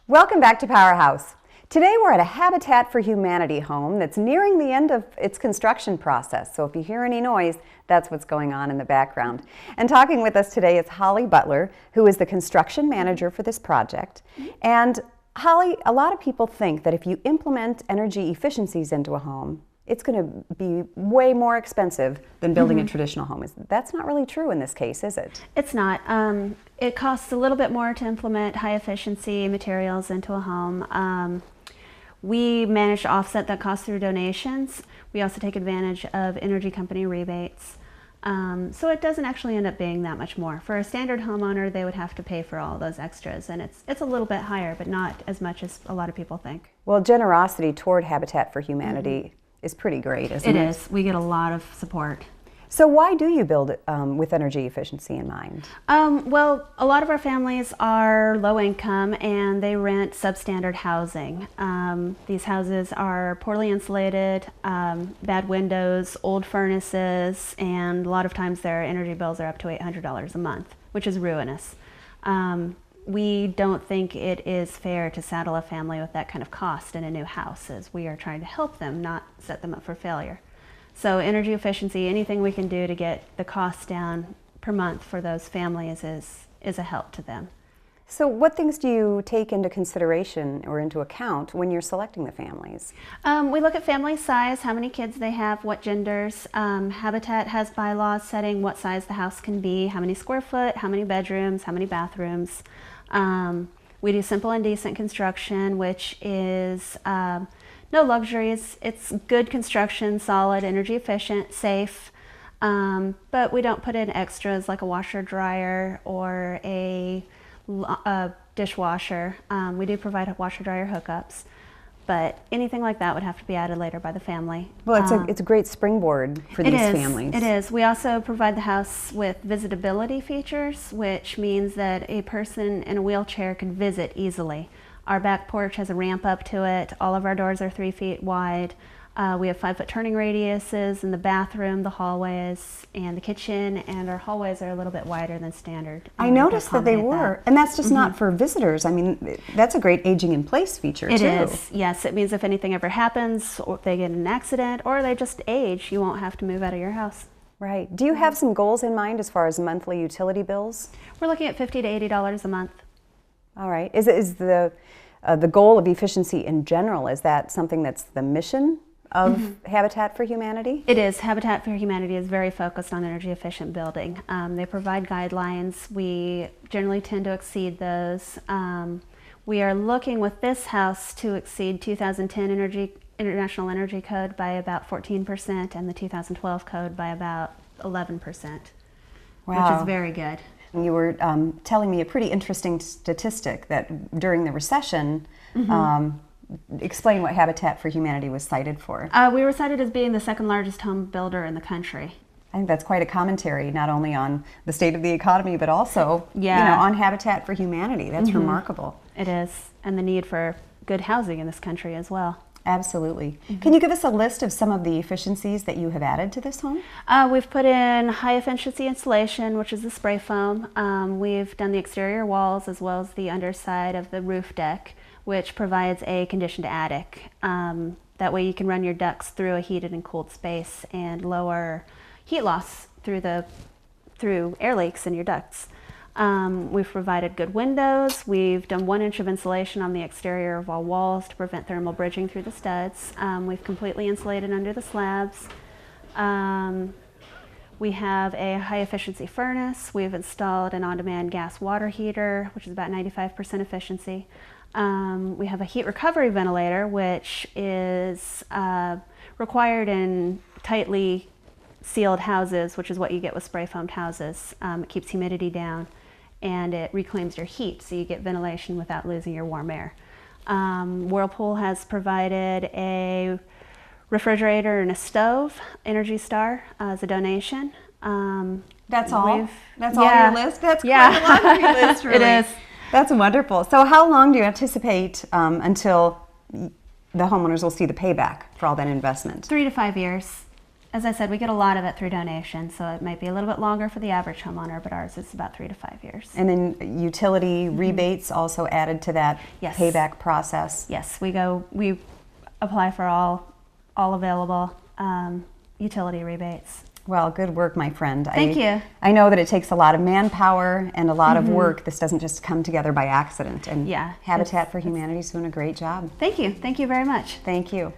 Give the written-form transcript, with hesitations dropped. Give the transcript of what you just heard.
Welcome back to Powerhouse. Today we're at a Habitat for Humanity home that's nearing the end of its construction process. So if you hear any noise, that's what's going on in the background. And talking with us today is Holly Butler, who is the construction manager for this project. And Holly, a lot of people think that if you implement energy efficiencies into a home, it's going to be way more expensive than building a traditional home. That's not really true in this case, is it? It's not. It costs a little bit more to implement high efficiency materials into a home. We manage to offset that cost through donations. We also take advantage of energy company rebates. So it doesn't actually end up being that much more. For a standard homeowner, they would have to pay for all those extras, and it's a little bit higher, but not as much as a lot of people think. Well, generosity toward Habitat for Humanity is pretty great, isn't it? It is. We get a lot of support. So why do you build it with energy efficiency in mind? Well, a lot of our families are low income and they rent substandard housing. These houses are poorly insulated, bad windows, old furnaces, and a lot of times their energy bills are up to $800 a month, which is ruinous. We don't think it is fair to saddle a family with that kind of cost in a new house, as we are trying to help them, not set them up for failure. So energy efficiency, anything we can do to get the cost down per month for those families is a help to them. So what things do you take into consideration or into account when you're selecting the families? We look at family size, how many kids they have, what genders. Habitat has bylaws setting what size the house can be, how many square foot, how many bedrooms, how many bathrooms. We do simple and decent construction, which is no luxuries. It's good construction, solid, energy efficient, safe, but we don't put in extras like a washer dryer or a dishwasher. We do provide washer dryer hookups, but anything like that would have to be added later by the family. Well, it's a great springboard for these families. It is. We also provide the house with visitability features, which means that a person in a wheelchair can visit easily. Our back porch has a ramp up to it. All of our doors are 3 feet wide. We have 5-foot turning radiuses in the bathroom, the hallways, and the kitchen, and our hallways are a little bit wider than standard. I noticed that they were, and that's just not for visitors. I mean, that's a great aging in place feature too. It is, yes. It means if anything ever happens, or if they get in an accident, or they just age, you won't have to move out of your house. Right. Do you have some goals in mind as far as monthly utility bills? We're looking at $50 to $80 a month. All right. Is the goal of efficiency in general, is that something that's the mission of Habitat for Humanity? It is. Habitat for Humanity is very focused on energy efficient building. They provide guidelines. We generally tend to exceed those. We are looking with this house to exceed 2010 International Energy Code by about 14% and the 2012 code by about 11%, Wow. which is very good. You were telling me a pretty interesting statistic that during the recession, explain what Habitat for Humanity was cited for. We were cited as being the second largest home builder in the country. I think that's quite a commentary, not only on the state of the economy, but also on Habitat for Humanity. That's remarkable. It is, and the need for good housing in this country as well. Absolutely. Can you give us a list of some of the efficiencies that you have added to this home? We've put in high efficiency insulation, which is the spray foam. We've done the exterior walls as well as the underside of the roof deck, which provides a conditioned attic. That way you can run your ducts through a heated and cooled space and lower heat loss through air leaks in your ducts. We've provided good windows. We've done 1 inch of insulation on the exterior of all walls to prevent thermal bridging through the studs. We've completely insulated under the slabs. We have a high efficiency furnace. We've installed an on-demand gas water heater, which is about 95% efficiency. We have a heat recovery ventilator, which is required in tightly sealed houses, which is what you get with spray foamed houses. It keeps humidity down and it reclaims your heat, so you get ventilation without losing your warm air. Whirlpool has provided a refrigerator and a stove, Energy Star, as a donation. That's all? That's all your list? That's quite a laundry list, really. It is. That's wonderful. So how long do you anticipate until the homeowners will see the payback for all that investment? 3 to 5 years. as I said, we get a lot of it through donation, so it might be a little bit longer for the average homeowner, but ours is about 3 to 5 years. And then utility rebates also added to that Yes. payback process. Yes, we apply for all available utility rebates. Well, good work, my friend. Thank you. I know that it takes a lot of manpower and a lot of work. This doesn't just come together by accident. And Yeah, Habitat for Humanity is doing a great job. Thank you very much. Thank you.